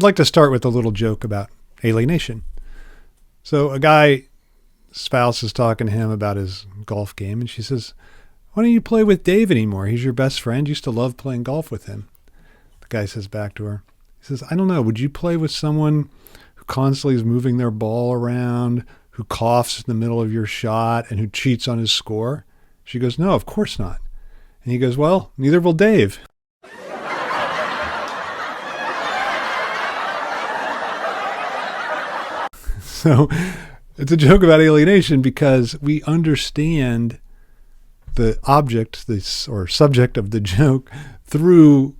like to start with a little joke about alienation. So a guy's spouse is talking to him about his golf game, and she says, "Why don't you play with Dave anymore? He's your best friend. You used to love playing golf with him." The guy says back to her, he says, "I don't know. Would you play with someone who constantly is moving their ball around, who coughs in the middle of your shot, and who cheats on his score?" She goes, "No, of course not." And he goes, "Well, neither will Dave." So it's a joke about alienation because we understand the object, or subject of the joke through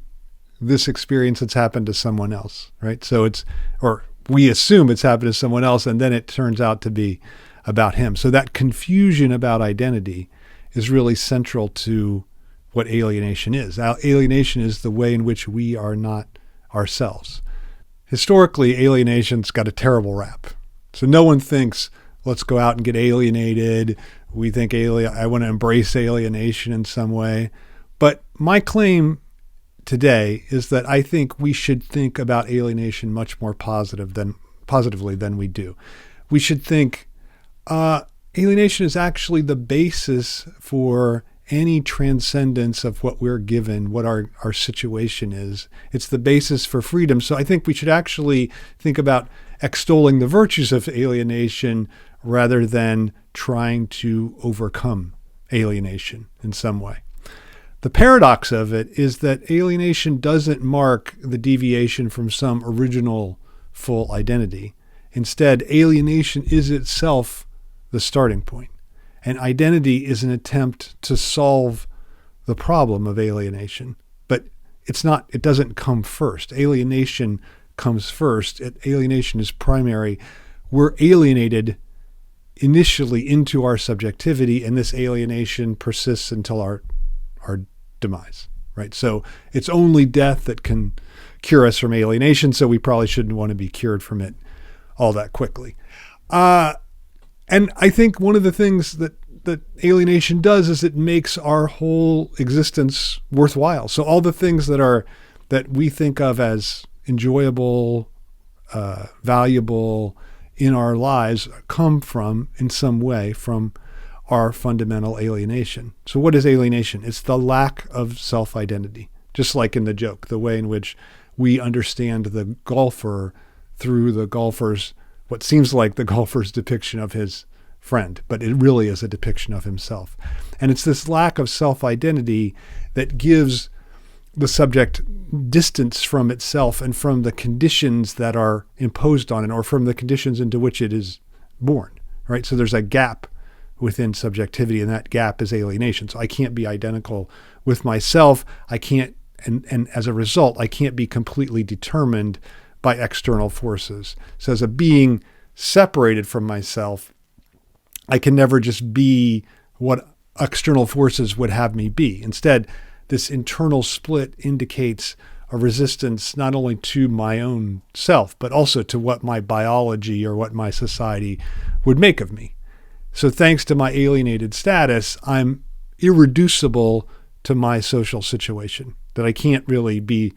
this experience that's happened to someone else, right? So we assume it's happened to someone else, and then it turns out to be about him. So that confusion about identity is really central to what alienation is. Alienation is the way in which we are not ourselves. Historically, alienation's got a terrible rap. So no one thinks, let's go out and get alienated. We think I want to embrace alienation in some way. But my claim today is that I think we should think about alienation much more positively than we do. We should think alienation is actually the basis for any transcendence of what we're given, what our situation is. It's the basis for freedom. So I think we should actually think about extolling the virtues of alienation rather than trying to overcome alienation in some way. The paradox of it is that alienation doesn't mark the deviation from some original full identity. Instead, alienation is itself the starting point. And identity is an attempt to solve the problem of alienation. But it doesn't come first. Alienation comes first. Alienation is primary. We're alienated initially into our subjectivity, and this alienation persists until our demise, right? So it's only death that can cure us from alienation, so we probably shouldn't want to be cured from it all that quickly. And I think one of the things that alienation does is it makes our whole existence worthwhile. So all the things that we think of as enjoyable, valuable in our lives come from, in some way, from our fundamental alienation. So what is alienation? It's the lack of self-identity. Just like in the joke, the way in which we understand the golfer through the golfer's, what seems like the golfer's depiction of his friend, but it really is a depiction of himself. And it's this lack of self-identity that gives the subject distance from itself and from the conditions that are imposed on it, or from the conditions into which it is born, right? So there's a gap within subjectivity, and that gap is alienation. So I can't be identical with myself. I can't, and as a result, I can't be completely determined by external forces. So as a being separated from myself, I can never just be what external forces would have me be. Instead, this internal split indicates a resistance not only to my own self, but also to what my biology or what my society would make of me. So thanks to my alienated status, I'm irreducible to my social situation, that I can't really be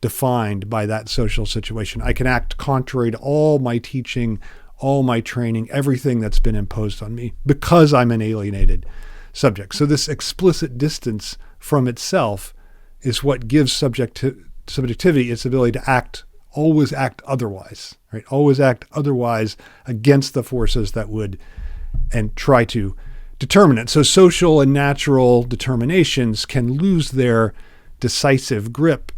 defined by that social situation. I can act contrary to all my teaching, all my training, everything that's been imposed on me, because I'm an alienated subject. So this explicit distance from itself is what gives subjectivity its ability to always act otherwise, right? Always act otherwise against the forces that would, and try to determine it. So social and natural determinations can lose their decisive grip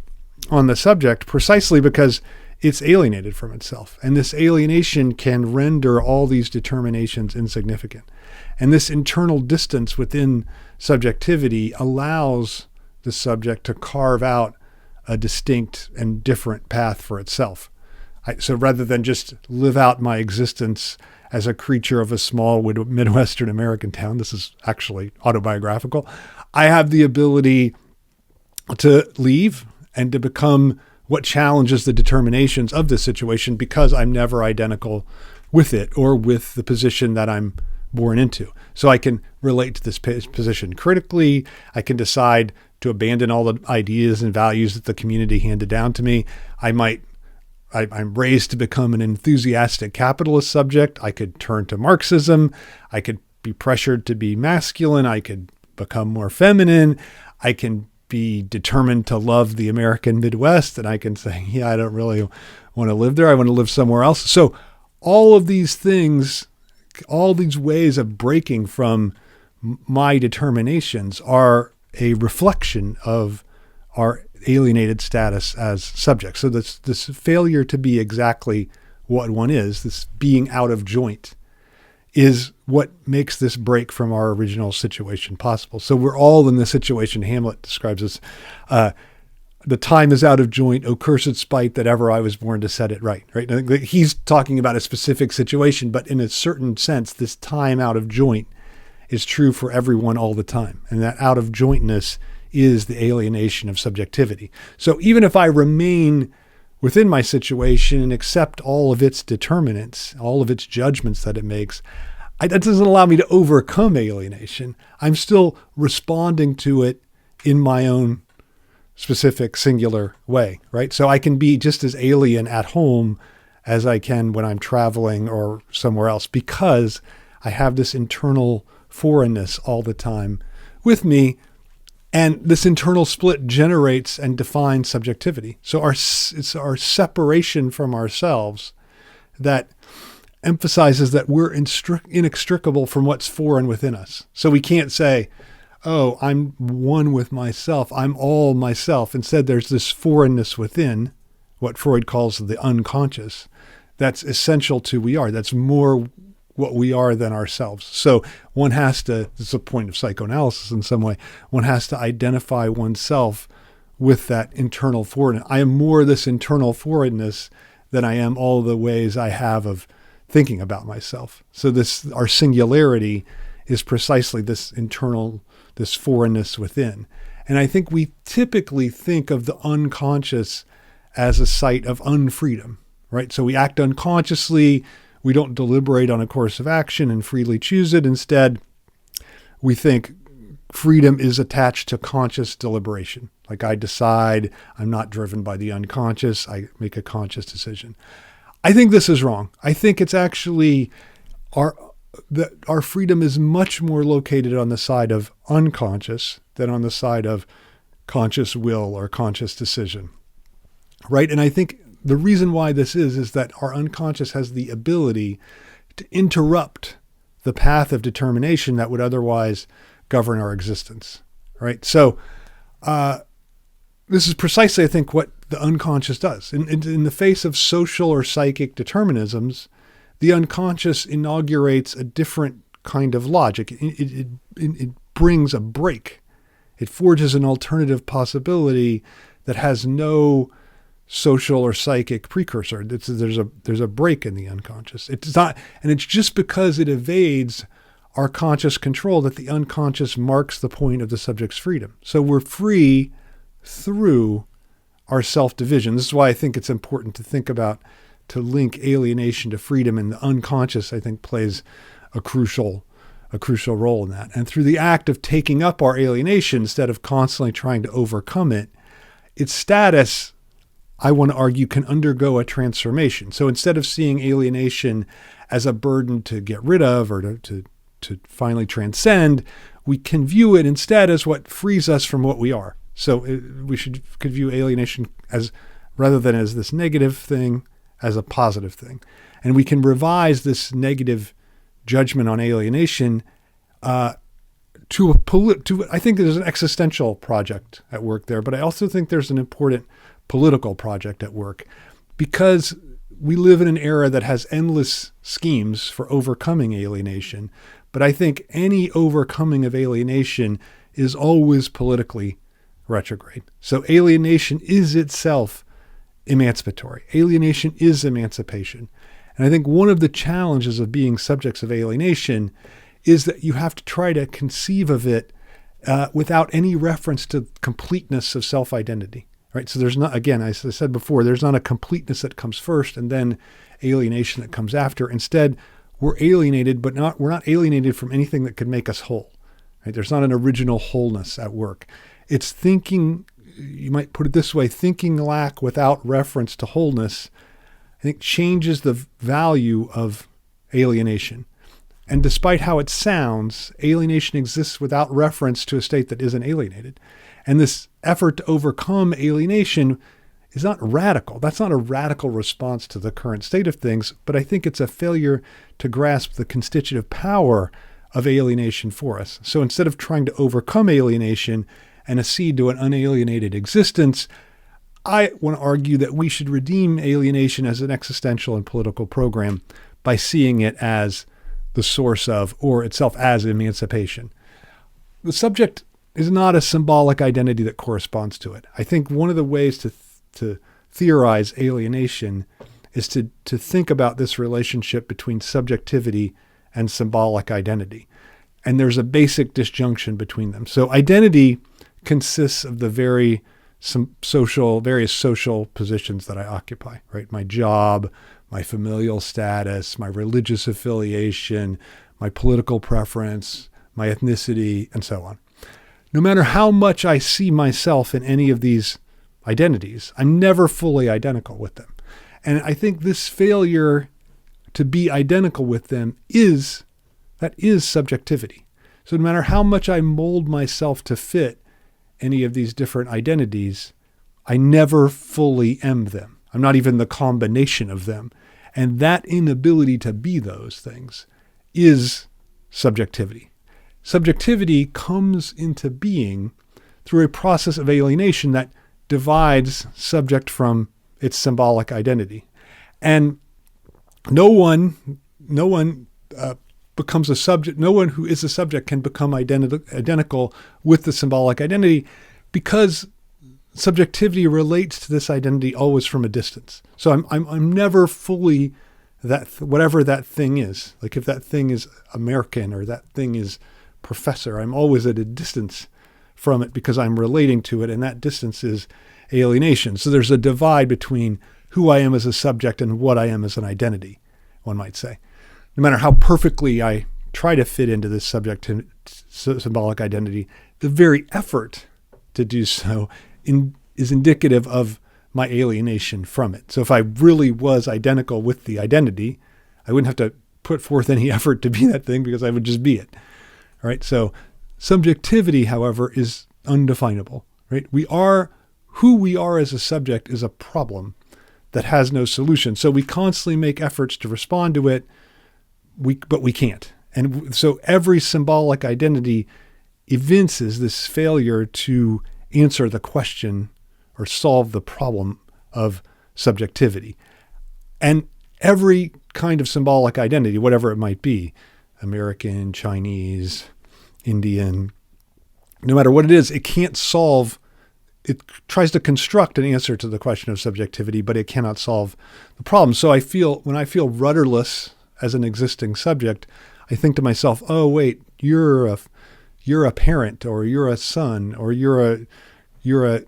on the subject precisely because it's alienated from itself. And this alienation can render all these determinations insignificant. And this internal distance within subjectivity allows the subject to carve out a distinct and different path for itself. So rather than just live out my existence as a creature of a small Midwestern American town, this is actually autobiographical, I have the ability to leave and to become what challenges the determinations of the situation, because I'm never identical with it or with the position that I'm born into. So I can relate to this position critically. I can decide to abandon all the ideas and values that the community handed down to me. I might I'm raised to become an enthusiastic capitalist subject. I could turn to Marxism. I could be pressured to be masculine. I could become more feminine. I can be determined to love the American Midwest. And I can say, yeah, I don't really want to live there. I want to live somewhere else. So all of these things, all these ways of breaking from my determinations are a reflection of our alienated status as subjects. So this failure to be exactly what one is, this being out of joint, is what makes this break from our original situation possible. So we're all in the situation Hamlet describes as, the time is out of joint, O cursed spite that ever I was born to set it right, right? He's talking about a specific situation, but in a certain sense, this time out of joint is true for everyone all the time. And that out of jointness is the alienation of subjectivity. So even if I remain within my situation and accept all of its determinants, all of its judgments that it makes, that doesn't allow me to overcome alienation. I'm still responding to it in my own specific singular way, right? So I can be just as alien at home as I can when I'm traveling or somewhere else, because I have this internal foreignness all the time with me. And this internal split generates and defines subjectivity. So it's our separation from ourselves that emphasizes that we're inextricable from what's foreign within us. So we can't say, oh, I'm one with myself. I'm all myself. Instead, there's this foreignness within, what Freud calls the unconscious, that's essential to we are. That's more what we are than ourselves. So one has to, this is a point of psychoanalysis in some way, one has to identify oneself with that internal foreignness. I am more this internal foreignness than I am all the ways I have of thinking about myself. So our singularity is precisely this internal, this foreignness within. And I think we typically think of the unconscious as a site of unfreedom, right? So we act unconsciously. We don't deliberate on a course of action and freely choose it. Instead, we think freedom is attached to conscious deliberation. Like I decide, I'm not driven by the unconscious. I make a conscious decision. I think this is wrong. I think it's actually our freedom is much more located on the side of unconscious than on the side of conscious will or conscious decision, right? And I think the reason why this is that our unconscious has the ability to interrupt the path of determination that would otherwise govern our existence, right? So this is precisely, I think, what the unconscious does. In the face of social or psychic determinisms, the unconscious inaugurates a different kind of logic. It brings a break. It forges an alternative possibility that has no social or psychic precursor. There's a break in the unconscious. It's not, and it's just because it evades our conscious control that the unconscious marks the point of the subject's freedom. So we're free through our self-division. This is why I think it's important to think about, to link alienation to freedom, and the unconscious, I think, plays a crucial role in that. And through the act of taking up our alienation, instead of constantly trying to overcome it, its status, I want to argue, can undergo a transformation. So instead of seeing alienation as a burden to get rid of or to finally transcend, we can view it instead as what frees us from what we are. So could view alienation as, rather than as this negative thing, as a positive thing. And we can revise this negative judgment on alienation I think there's an existential project at work there, but I also think there's an important political project at work, because we live in an era that has endless schemes for overcoming alienation. But I think any overcoming of alienation is always politically retrograde. So alienation is itself emancipatory. Alienation is emancipation. And I think one of the challenges of being subjects of alienation is that you have to try to conceive of it without any reference to completeness of self-identity, right? So there's not, again, as I said before, there's not a completeness that comes first and then alienation that comes after. Instead, we're alienated, but we're not alienated from anything that could make us whole, right? There's not an original wholeness at work. It's thinking, you might put it this way, thinking lack without reference to wholeness I think changes the value of alienation. And despite how it sounds, alienation exists without reference to a state that isn't alienated. And this effort to overcome alienation is not radical. That's not a radical response to the current state of things, but I think it's a failure to grasp the constitutive power of alienation for us. So instead of trying to overcome alienation and accede to an unalienated existence, I want to argue that we should redeem alienation as an existential and political program by seeing it as the source of, or itself as, emancipation. The subject is not a symbolic identity that corresponds to it. I think one of the ways to theorize alienation is to think about this relationship between subjectivity and symbolic identity. And there's a basic disjunction between them. So identity consists of the various social positions that I occupy, right? My job, my familial status, my religious affiliation, my political preference, my ethnicity, and so on. No matter how much I see myself in any of these identities, I'm never fully identical with them. And I think this failure to be identical with them is subjectivity. So no matter how much I mold myself to fit any of these different identities, I never fully am them. I'm not even the combination of them. And that inability to be those things is subjectivity. Subjectivity comes into being through a process of alienation that divides subject from its symbolic identity. And no one becomes a subject. No one who is a subject can become identical with the symbolic identity, because subjectivity relates to this identity always from a distance. So I'm never fully that, whatever that thing is. Like if that thing is American or that thing is professor, I'm always at a distance from it because I'm relating to it, and that distance is alienation. So there's a divide between who I am as a subject and what I am as an identity, one might say. No matter how perfectly I try to fit into this symbolic identity, the very effort to do so is indicative of my alienation from it. So if I really was identical with the identity, I wouldn't have to put forth any effort to be that thing because I would just be it. All right. So subjectivity, however, is undefinable, right? Who we are as a subject is a problem that has no solution. So we constantly make efforts to respond to it, but we can't. And so every symbolic identity evinces this failure to answer the question or solve the problem of subjectivity. And every kind of symbolic identity, whatever it might be, American, Chinese, Indian, no matter what it is, it can't solve. It tries to construct an answer to the question of subjectivity, but it cannot solve the problem. So when I feel rudderless as an existing subject, I think to myself, oh, wait, you're a parent, or you're a son, or you're a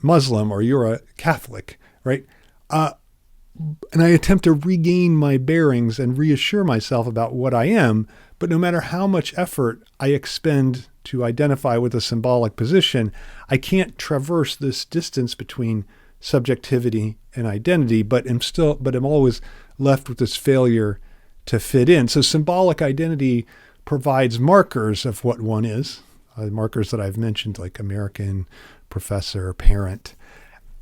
Muslim, or you're a Catholic, right? And I attempt to regain my bearings and reassure myself about what I am. But no matter how much effort I expend to identify with a symbolic position, I can't traverse this distance between subjectivity and identity, but I'm always left with this failure to fit in. So symbolic identity provides markers of what one is, markers that I've mentioned, like American, professor, parent.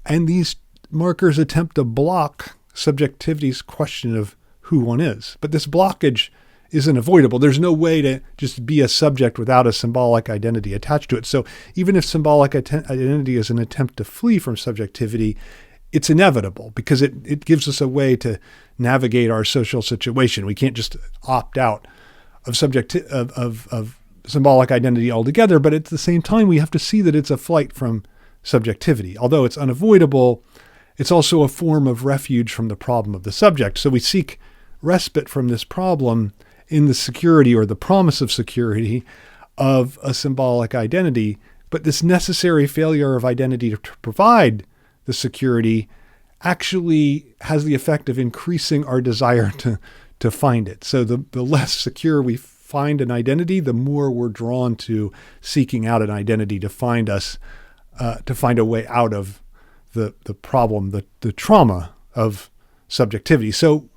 And these markers attempt to block subjectivity's question of who one is. But this blockage isn't avoidable. There's no way to just be a subject without a symbolic identity attached to it. So even if symbolic identity is an attempt to flee from subjectivity, it's inevitable because it gives us a way to navigate our social situation. We can't just opt out of symbolic identity altogether, but at the same time, we have to see that it's a flight from subjectivity. Although it's unavoidable, it's also a form of refuge from the problem of the subject. So we seek respite from this problem in the security or the promise of security of a symbolic identity. But this necessary failure of identity to provide the security actually has the effect of increasing our desire to find it. So the less secure we find an identity, the more we're drawn to seeking out an identity to find a way out of the problem, the trauma of subjectivity. So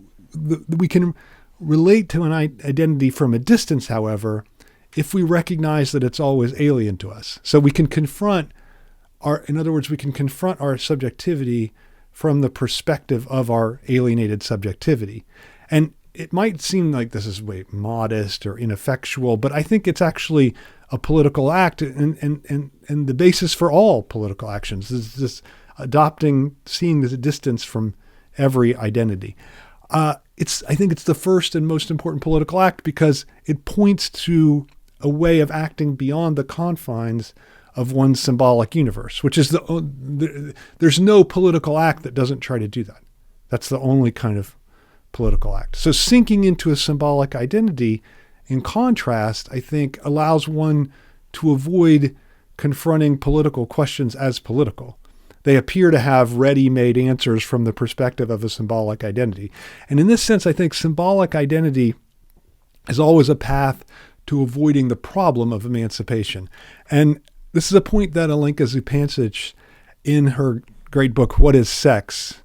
we can relate to an identity from a distance, however, if we recognize that it's always alien to us. So we can confront we can confront our subjectivity from the perspective of our alienated subjectivity. And it might seem like this is way modest or ineffectual, but I think it's actually a political act and the basis for all political actions is this seeing the distance from every identity. I think it's the first and most important political act because it points to a way of acting beyond the confines of one's symbolic universe, which is there's no political act that doesn't try to do that. That's the only kind of political act. So sinking into a symbolic identity, in contrast, I think allows one to avoid confronting political questions as political. They appear to have ready-made answers from the perspective of a symbolic identity. And in this sense, I think symbolic identity is always a path to avoiding the problem of emancipation. And this is a point that Alenka Zupancic, in her great book, What is Sex?,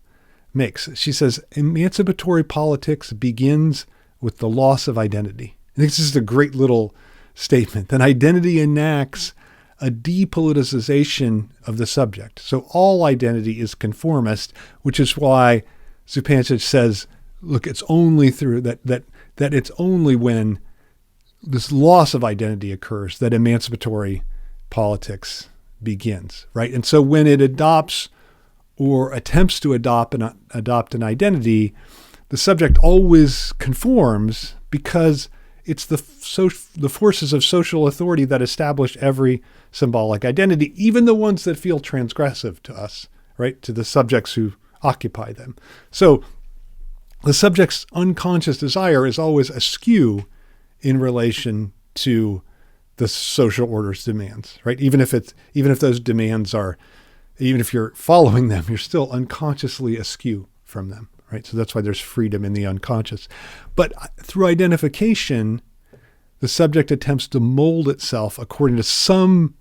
makes. She says, emancipatory politics begins with the loss of identity. I think this is a great little statement. That identity enacts a depoliticization of the subject. So all identity is conformist, which is why Zupancic says, look, it's only through that it's only when this loss of identity occurs that emancipatory politics begins, right? And so when it adopts or attempts to adopt an identity, the subject always conforms because it's the forces of social authority that establish every symbolic identity, even the ones that feel transgressive to us, right? To the subjects who occupy them. So the subject's unconscious desire is always askew in relation to the social order's demands, right? Even if those demands are, even if you're following them, you're still unconsciously askew from them, right? So that's why there's freedom in the unconscious. But through identification, the subject attempts to mold itself according to some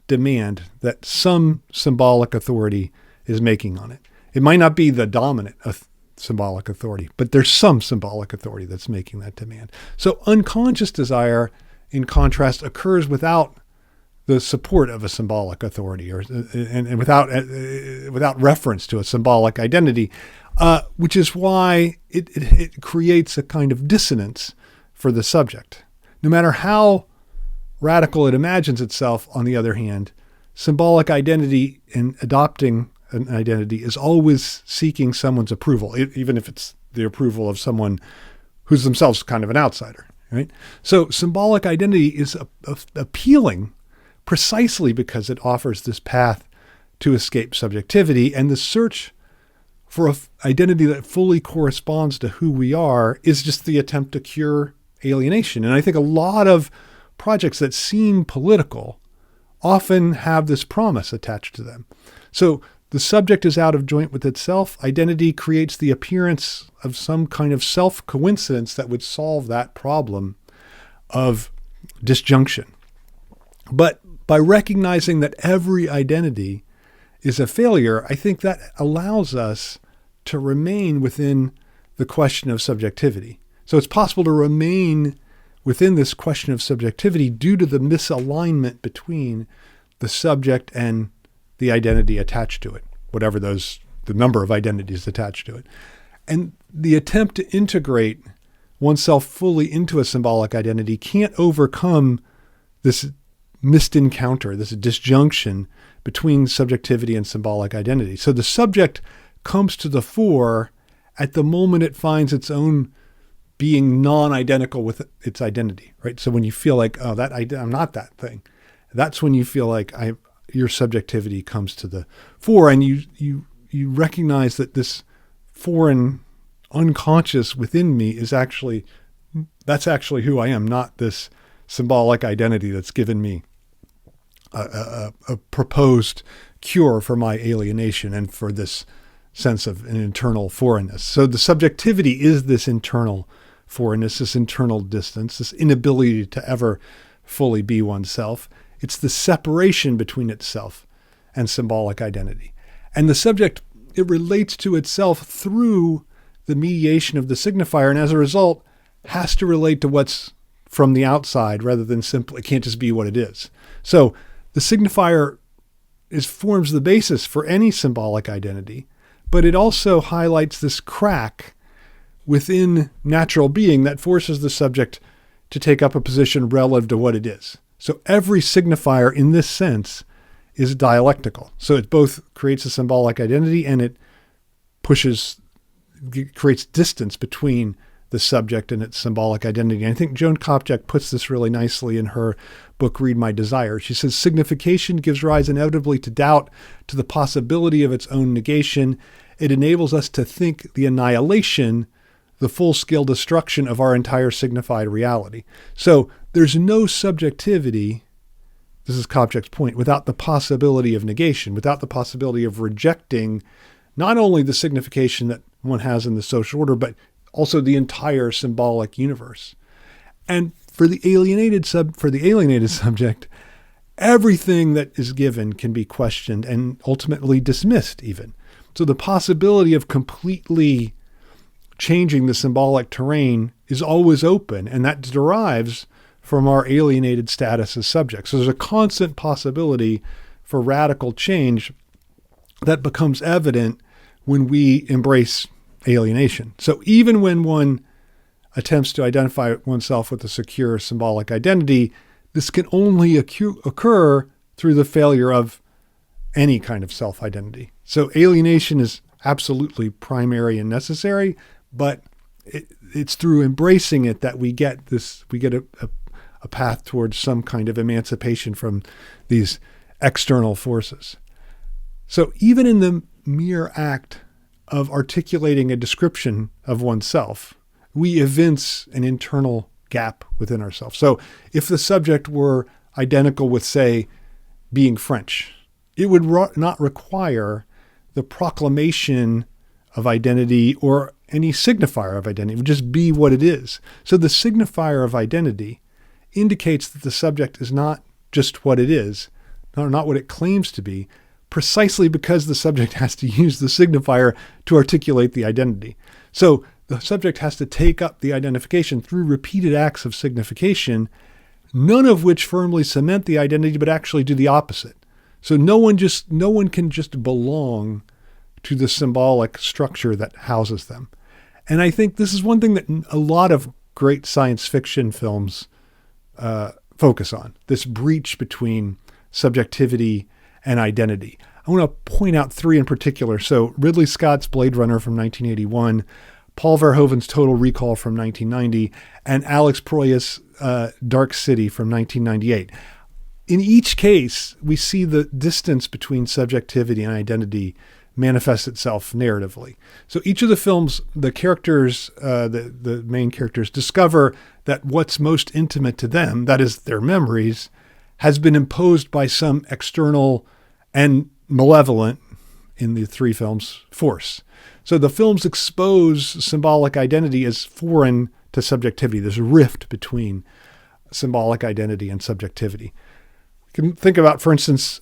demand that some symbolic authority is making on it. It might not be the dominant symbolic authority, but there's some symbolic authority that's making that demand. So unconscious desire, in contrast, occurs without the support of a symbolic authority and without reference to a symbolic identity, which is why it creates a kind of dissonance for the subject. No matter how radical it imagines itself, on the other hand, symbolic identity in adopting an identity is always seeking someone's approval, even if it's the approval of someone who's themselves kind of an outsider, right? So symbolic identity is appealing precisely because it offers this path to escape subjectivity, and the search for an identity that fully corresponds to who we are is just the attempt to cure alienation. And I think a lot of projects that seem political often have this promise attached to them. So the subject is out of joint with itself. Identity creates the appearance of some kind of self-coincidence that would solve that problem of disjunction. But by recognizing that every identity is a failure, I think that allows us to remain within the question of subjectivity. So it's possible to remain within this question of subjectivity due to the misalignment between the subject and the identity attached to it, whatever the number of identities attached to it. And the attempt to integrate oneself fully into a symbolic identity can't overcome this missed encounter, this disjunction between subjectivity and symbolic identity. So the subject comes to the fore at the moment it finds its own being non-identical with its identity, right? So when you feel like, oh, I'm not that thing, that's when you feel like your subjectivity comes to the fore, and you recognize that this foreign unconscious within me that's actually who I am, not this symbolic identity that's given me a proposed cure for my alienation and for this sense of an internal foreignness. So the subjectivity is this internal foreignness, this internal distance, this inability to ever fully be oneself. It's the separation between itself and symbolic identity. And the subject, it relates to itself through the mediation of the signifier, and as a result, has to relate to what's from the outside rather than simply, it can't just be what it is. So the signifier forms the basis for any symbolic identity, but it also highlights this crack within natural being that forces the subject to take up a position relative to what it is. So every signifier in this sense is dialectical. So it both creates a symbolic identity and it creates distance between the subject and its symbolic identity. And I think Joan Kopchak puts this really nicely in her book, Read My Desire. She says, signification gives rise inevitably to doubt, to the possibility of its own negation. It enables us to think the annihilation, the full-scale destruction of our entire signified reality. So there's no subjectivity, this is Kopchak's point, without the possibility of negation, without the possibility of rejecting not only the signification that one has in the social order, but also the entire symbolic universe. And for the alienated subject, everything that is given can be questioned and ultimately dismissed even. So the possibility of completely changing the symbolic terrain is always open, and that derives from our alienated status as subjects. So there's a constant possibility for radical change that becomes evident when we embrace alienation. So even when one attempts to identify oneself with a secure symbolic identity, this can only occur through the failure of any kind of self-identity. So alienation is absolutely primary and necessary, but it's through embracing it that we get a path towards some kind of emancipation from these external forces. So even in the mere act of articulating a description of oneself, we evince an internal gap within ourselves. So if the subject were identical with, say, being French, it would not require the proclamation of identity or any signifier of identity. It would just be what it is. So the signifier of identity indicates that the subject is not just what it is, not what it claims to be, precisely because the subject has to use the signifier to articulate the identity. So the subject has to take up the identification through repeated acts of signification, none of which firmly cement the identity, but actually do the opposite. So no one can just belong to the symbolic structure that houses them. And I think this is one thing that a lot of great science fiction films focus on, this breach between subjectivity and identity. I want to point out three in particular. So Ridley Scott's Blade Runner from 1981, Paul Verhoeven's Total Recall from 1990, and Alex Proyas' Dark City from 1998. In each case, we see the distance between subjectivity and identity manifest itself narratively. So each of the films, the characters, the main characters, discover that what's most intimate to them, that is their memories, has been imposed by some external and malevolent, in the three films, force. So the films expose symbolic identity as foreign to subjectivity. There's a rift between symbolic identity and subjectivity. You can think about, for instance,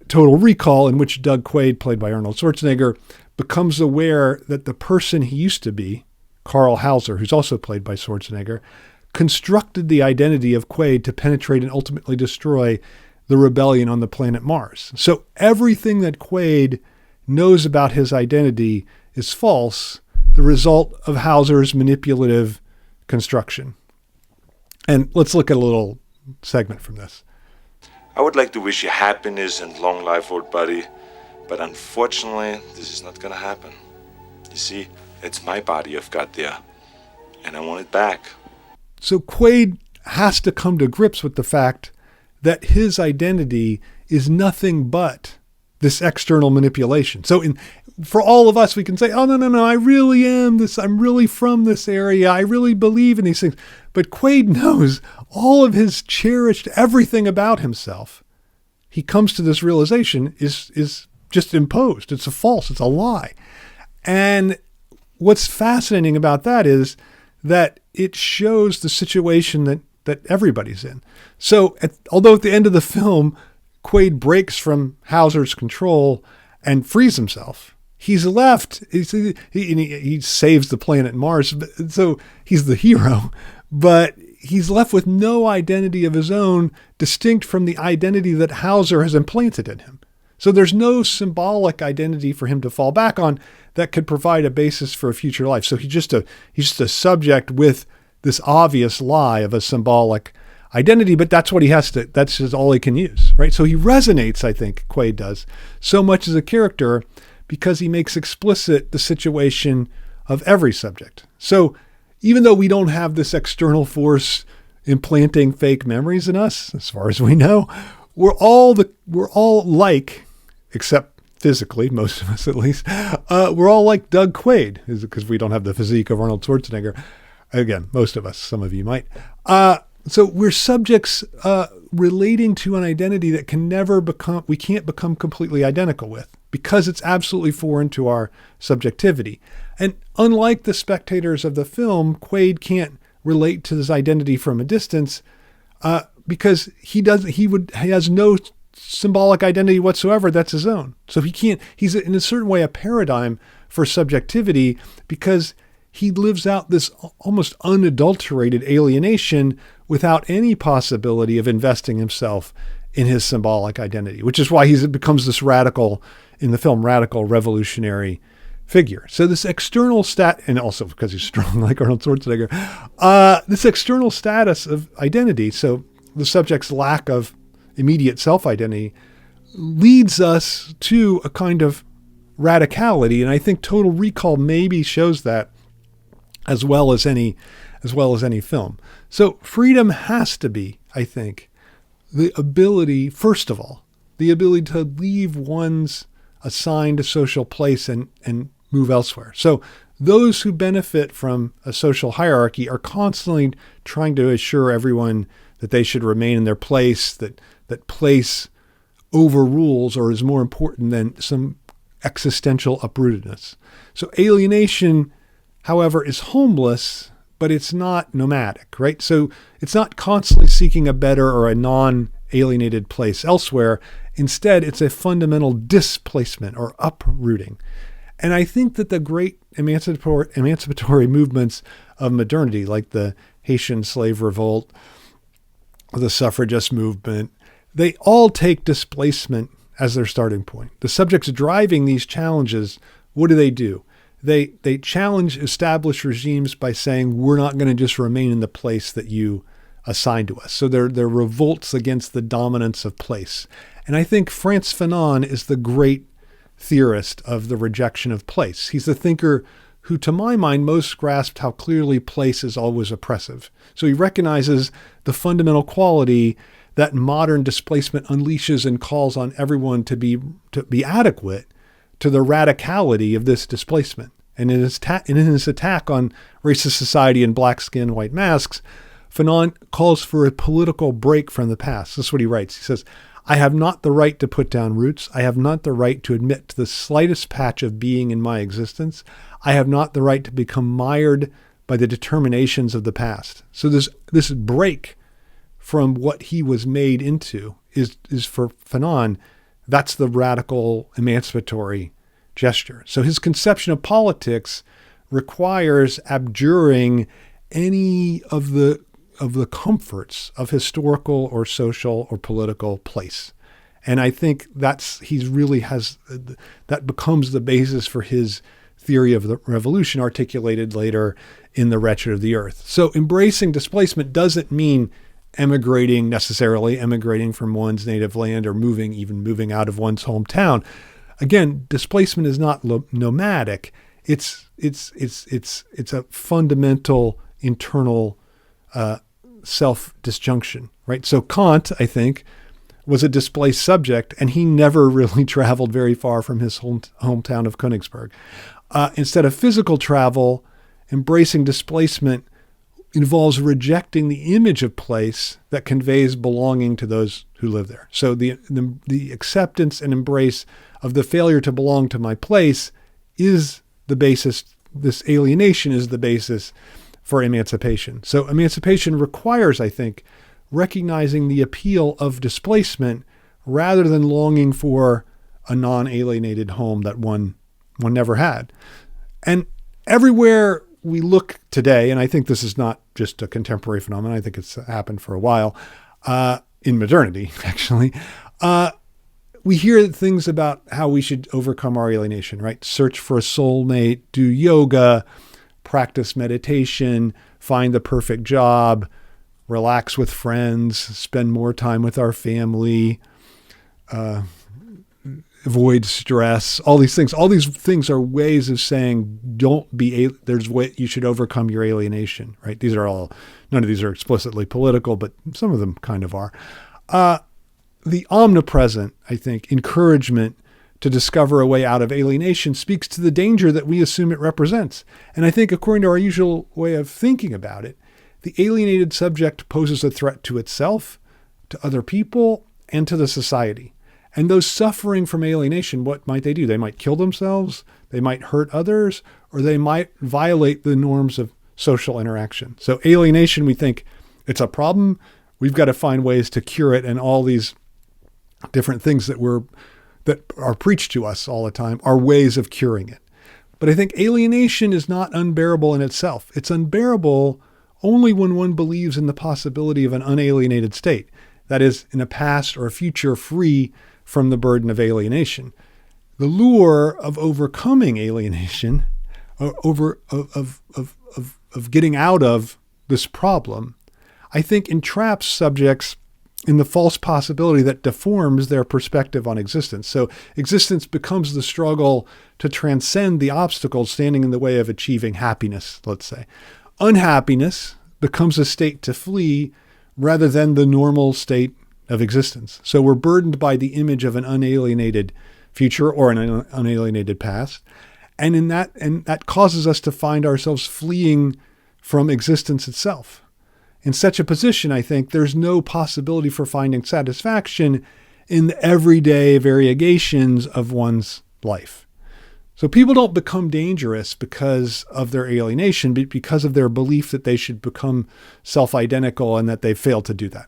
Total Recall, in which Doug Quaid, played by Arnold Schwarzenegger, becomes aware that the person he used to be, Carl Hauser, who's also played by Schwarzenegger, constructed the identity of Quaid to penetrate and ultimately destroy the rebellion on the planet Mars. So everything that Quaid knows about his identity is false, the result of Hauser's manipulative construction. And let's look at a little segment from this. I would like to wish you happiness and long life, old buddy, but unfortunately, this is not gonna happen. You see, it's my body you've got there, and I want it back. So Quaid has to come to grips with the fact that his identity is nothing but this external manipulation. So for all of us, we can say, oh, no, I really am this. I'm really from this area. I really believe in these things. But Quaid knows all of his cherished everything about himself. He comes to this realization is just imposed. It's a false. It's a lie. And what's fascinating about that is that it shows the situation that everybody's in. So although at the end of the film, Quaid breaks from Hauser's control and frees himself, he's left. He saves the planet Mars, so he's the hero, but he's left with no identity of his own, distinct from the identity that Hauser has implanted in him. So there's no symbolic identity for him to fall back on that could provide a basis for a future life. So he's just a subject with this obvious lie of a symbolic identity, but that's what he has to, that's just all he can use, right? So he resonates, I think, Quaid does, so much as a character because he makes explicit the situation of every subject. So even though we don't have this external force implanting fake memories in us, as far as we know, we're all like, except physically, most of us at least, we're all like Doug Quaid, because we don't have the physique of Arnold Schwarzenegger. Again, most of us, some of you might. So we're subjects relating to an identity that we can't become completely identical with, because it's absolutely foreign to our subjectivity. And unlike the spectators of the film, Quaid can't relate to this identity from a distance because he has no symbolic identity whatsoever that's his own. So he's in a certain way a paradigm for subjectivity because he lives out this almost unadulterated alienation without any possibility of investing himself in his symbolic identity, which is why he becomes this radical, in the film, radical revolutionary figure. So this external and also because he's strong like Arnold Schwarzenegger, this external status of identity, so the subject's lack of immediate self-identity, leads us to a kind of radicality. And I think Total Recall maybe shows that as well as any film. So freedom has to be, I think, the ability, first of all, the ability to leave one's assigned social place and move elsewhere. So those who benefit from a social hierarchy are constantly trying to assure everyone that they should remain in their place, that place overrules or is more important than some existential uprootedness. So alienation, however, is homeless, but it's not nomadic, right? So it's not constantly seeking a better or a non-alienated place elsewhere. Instead, it's a fundamental displacement or uprooting. And I think that the great emancipatory movements of modernity, like the Haitian slave revolt, the suffragist movement, they all take displacement as their starting point. The subjects driving these challenges, what do? They challenge established regimes by saying, we're not going to just remain in the place that you assign to us. So they're revolts against the dominance of place. And I think Frantz Fanon is the great theorist of the rejection of place. He's the thinker who, to my mind, most grasped how clearly place is always oppressive. So he recognizes the fundamental quality that modern displacement unleashes and calls on everyone to be adequate to the radicality of this displacement. And in his attack on racist society and black skin, white masks, Fanon calls for a political break from the past. This is what he writes. He says, I have not the right to put down roots. I have not the right to admit to the slightest patch of being in my existence. I have not the right to become mired by the determinations of the past. So this break from what he was made into is for Fanon, that's the radical emancipatory gesture. So his conception of politics requires abjuring any of the comforts of historical or social or political place. And I think that becomes the basis for his theory of the revolution articulated later in The Wretched of the Earth. So embracing displacement doesn't mean emigrating from one's native land or moving out of one's hometown. Again, displacement is not nomadic. It's a fundamental internal self-disjunction, right? So Kant, I think, was a displaced subject, and he never really traveled very far from his hometown of Königsberg. Instead of physical travel, embracing displacement involves rejecting the image of place that conveys belonging to those who live there. So the acceptance and embrace of the failure to belong to my place is the basis. This alienation is the basis for emancipation. So emancipation requires, I think, recognizing the appeal of displacement rather than longing for a non-alienated home that one one never had. And everywhere we look today, and I think this is not just a contemporary phenomenon, I think it's happened for a while, in modernity, actually, we hear things about how we should overcome our alienation, right? Search for a soulmate, do yoga, practice meditation, find the perfect job, relax with friends, spend more time with our family, avoid stress, all these things. All these things are ways of saying, there's way you should overcome your alienation, right? None of these are explicitly political, but some of them kind of are. The omnipresent, I think, encouragement to discover a way out of alienation speaks to the danger that we assume it represents. And I think according to our usual way of thinking about it, the alienated subject poses a threat to itself, to other people, and to the society. And those suffering from alienation, what might they do? They might kill themselves, they might hurt others, or they might violate the norms of social interaction. So alienation, we think it's a problem. We've got to find ways to cure it, and all these different things that are preached to us all the time are ways of curing it. But I think alienation is not unbearable in itself. It's unbearable only when one believes in the possibility of an unalienated state, that is, in a past or a future free from the burden of alienation. The lure of overcoming alienation, of getting out of this problem, I think entraps subjects in the false possibility that deforms their perspective on existence. So existence becomes the struggle to transcend the obstacles standing in the way of achieving happiness, let's say. Unhappiness becomes a state to flee rather than the normal state of existence. So we're burdened by the image of an unalienated future or an unalienated past. And that causes us to find ourselves fleeing from existence itself. In such a position, I think there's no possibility for finding satisfaction in the everyday variegations of one's life. So people don't become dangerous because of their alienation, but because of their belief that they should become self-identical and that they failed to do that.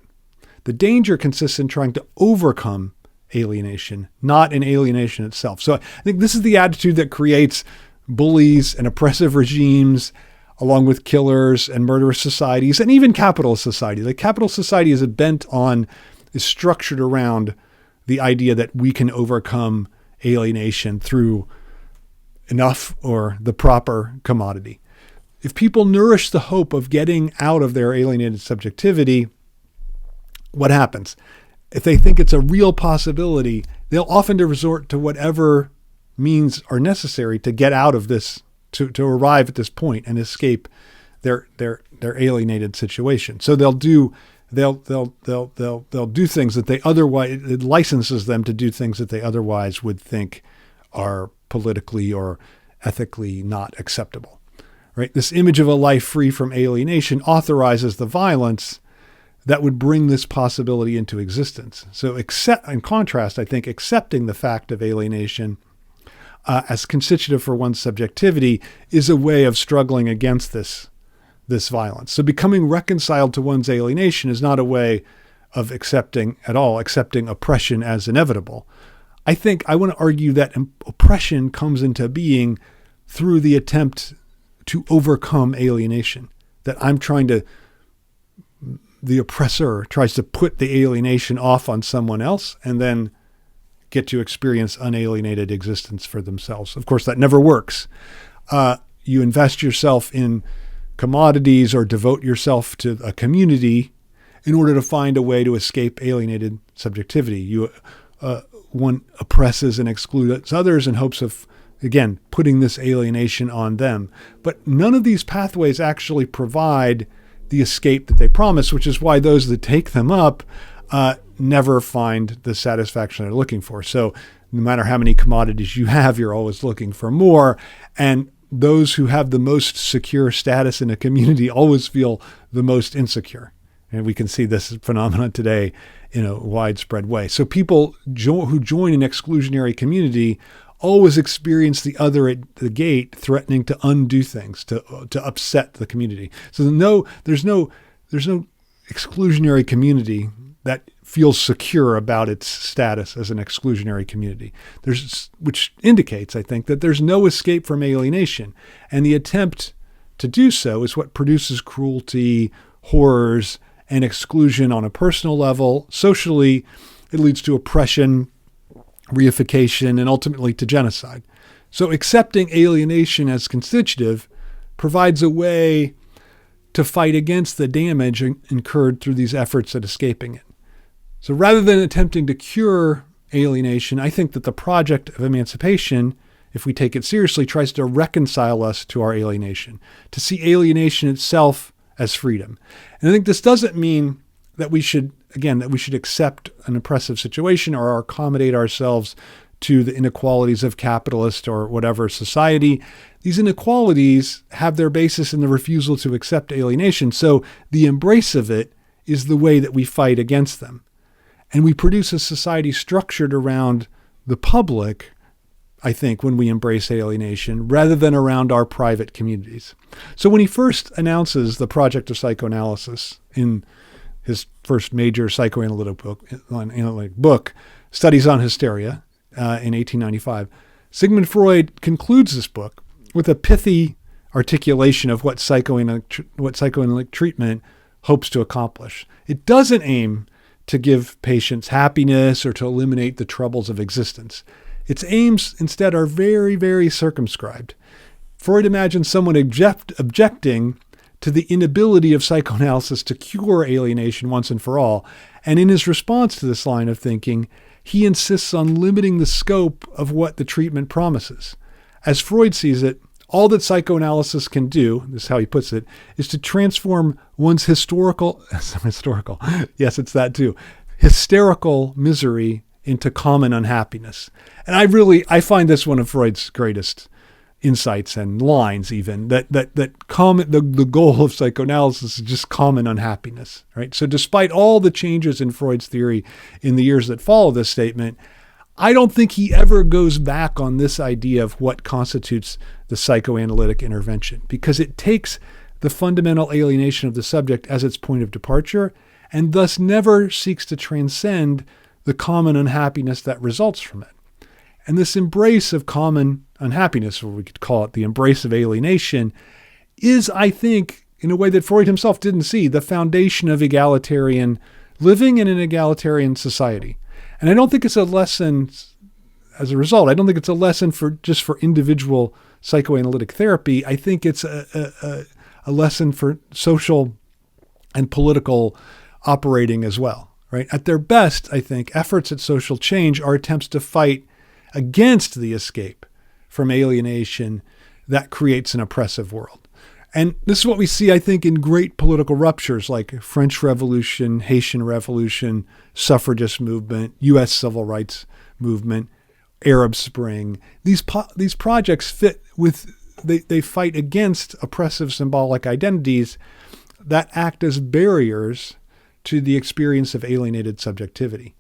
The danger consists in trying to overcome alienation, not in alienation itself. So I think this is the attitude that creates bullies and oppressive regimes, along with killers and murderous societies, and even capitalist society. The capitalist society is structured around the idea that we can overcome alienation through enough or the proper commodity. If people nourish the hope of getting out of their alienated subjectivity, what happens? If they think it's a real possibility, they'll often resort to whatever means are necessary to get out of this, to arrive at this point and escape their alienated situation. So they'll do things that they otherwise, it licenses them to do things that they otherwise would think are politically or ethically not acceptable, right? This image of a life free from alienation authorizes the violence that would bring this possibility into existence. So in contrast, I think accepting the fact of alienation as constitutive for one's subjectivity is a way of struggling against this violence. So becoming reconciled to one's alienation is not a way of accepting oppression as inevitable. I think I want to argue that oppression comes into being through the attempt to overcome alienation, that the oppressor tries to put the alienation off on someone else and then get to experience unalienated existence for themselves. Of course, that never works. You invest yourself in commodities or devote yourself to a community in order to find a way to escape alienated subjectivity. One oppresses and excludes others in hopes of, again, putting this alienation on them. But none of these pathways actually provide the escape that they promise, which is why those that take them up never find the satisfaction they're looking for. So no matter how many commodities you have, you're always looking for more. And those who have the most secure status in a community always feel the most insecure. And we can see this phenomenon today in a widespread way. So people who join an exclusionary community always experience the other at the gate threatening to undo things, to upset the community. So there's no exclusionary community that feels secure about its status as an exclusionary community. Which indicates, I think, that there's no escape from alienation. And the attempt to do so is what produces cruelty, horrors, and exclusion on a personal level. Socially, it leads to oppression, reification, and ultimately to genocide. So accepting alienation as constitutive provides a way to fight against the damage incurred through these efforts at escaping it. So rather than attempting to cure alienation, I think that the project of emancipation, if we take it seriously, tries to reconcile us to our alienation, to see alienation itself as freedom. And I think this doesn't mean that we should accept an oppressive situation or accommodate ourselves to the inequalities of capitalist or whatever society. These inequalities have their basis in the refusal to accept alienation. So the embrace of it is the way that we fight against them. And we produce a society structured around the public, I think, when we embrace alienation, rather than around our private communities. So when he first announces the project of psychoanalysis in his first major psychoanalytic book, Studies on Hysteria, in 1895, Sigmund Freud concludes this book with a pithy articulation of what psychoanalytic treatment hopes to accomplish. It doesn't aim to give patients happiness or to eliminate the troubles of existence. Its aims instead are very, very circumscribed. Freud imagines someone objecting to the inability of psychoanalysis to cure alienation once and for all. And in his response to this line of thinking, he insists on limiting the scope of what the treatment promises. As Freud sees it, all that psychoanalysis can do, this is how he puts it, is to transform one's hysterical misery into common unhappiness. And I find this one of Freud's greatest insights and lines, even the goal of psychoanalysis is just common unhappiness, right? So despite all the changes in Freud's theory in the years that follow this statement, I don't think he ever goes back on this idea of what constitutes the psychoanalytic intervention, because it takes the fundamental alienation of the subject as its point of departure and thus never seeks to transcend the common unhappiness that results from it. And this embrace of common unhappiness, or we could call it the embrace of alienation, is, I think, in a way that Freud himself didn't see, the foundation of egalitarian living in an egalitarian society. And I don't think it's a lesson, as a result, I don't think it's a lesson for individual psychoanalytic therapy. I think it's a lesson for social and political operating as well, right? At their best, I think, efforts at social change are attempts to fight against the escape from alienation that creates an oppressive world. And this is what we see, I think, in great political ruptures like French Revolution, Haitian Revolution, suffragist movement, U.S. civil rights movement, Arab Spring. These projects fit with, they fight against oppressive symbolic identities that act as barriers to the experience of alienated subjectivity.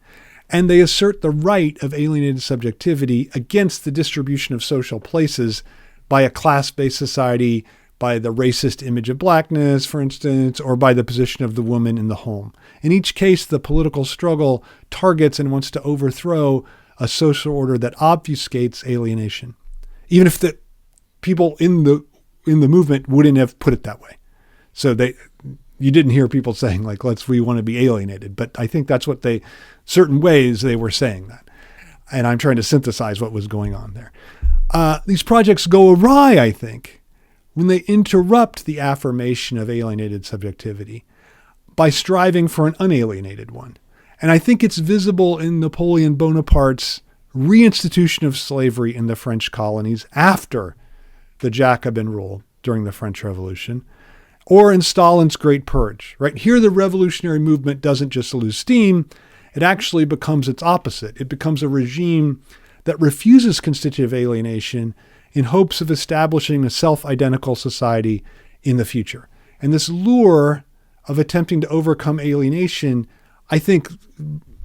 And they assert the right of alienated subjectivity against the distribution of social places by a class-based society, by the racist image of blackness, for instance, or by the position of the woman in the home. In each case, the political struggle targets and wants to overthrow a social order that obfuscates alienation, even if the people in the movement wouldn't have put it that way. So you didn't hear people saying like, we want to be alienated, but I think that's what certain ways they were saying that. And I'm trying to synthesize what was going on there. These projects go awry, I think, when they interrupt the affirmation of alienated subjectivity by striving for an unalienated one. And I think it's visible in Napoleon Bonaparte's reinstitution of slavery in the French colonies after the Jacobin rule during the French Revolution, or in Stalin's Great Purge, right? Here, the revolutionary movement doesn't just lose steam, it actually becomes its opposite. It becomes a regime that refuses constitutive alienation in hopes of establishing a self-identical society in the future. And this lure of attempting to overcome alienation, I think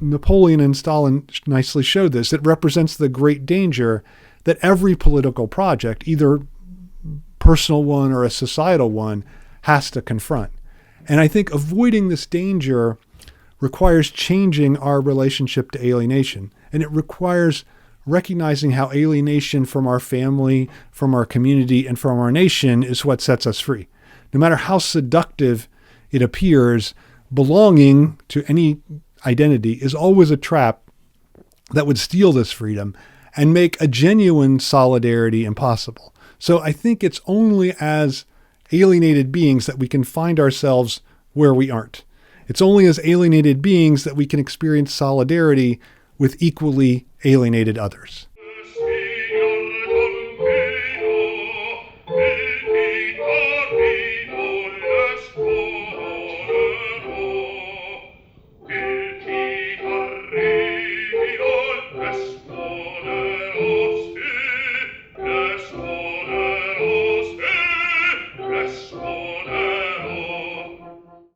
Napoleon and Stalin nicely showed this. It represents the great danger that every political project, either personal one or a societal one, has to confront. And I think avoiding this danger requires changing our relationship to alienation. And it requires recognizing how alienation from our family, from our community, and from our nation is what sets us free. No matter how seductive it appears, belonging to any identity is always a trap that would steal this freedom and make a genuine solidarity impossible. So I think it's only as alienated beings that we can find ourselves where we aren't. It's only as alienated beings that we can experience solidarity with equally alienated others.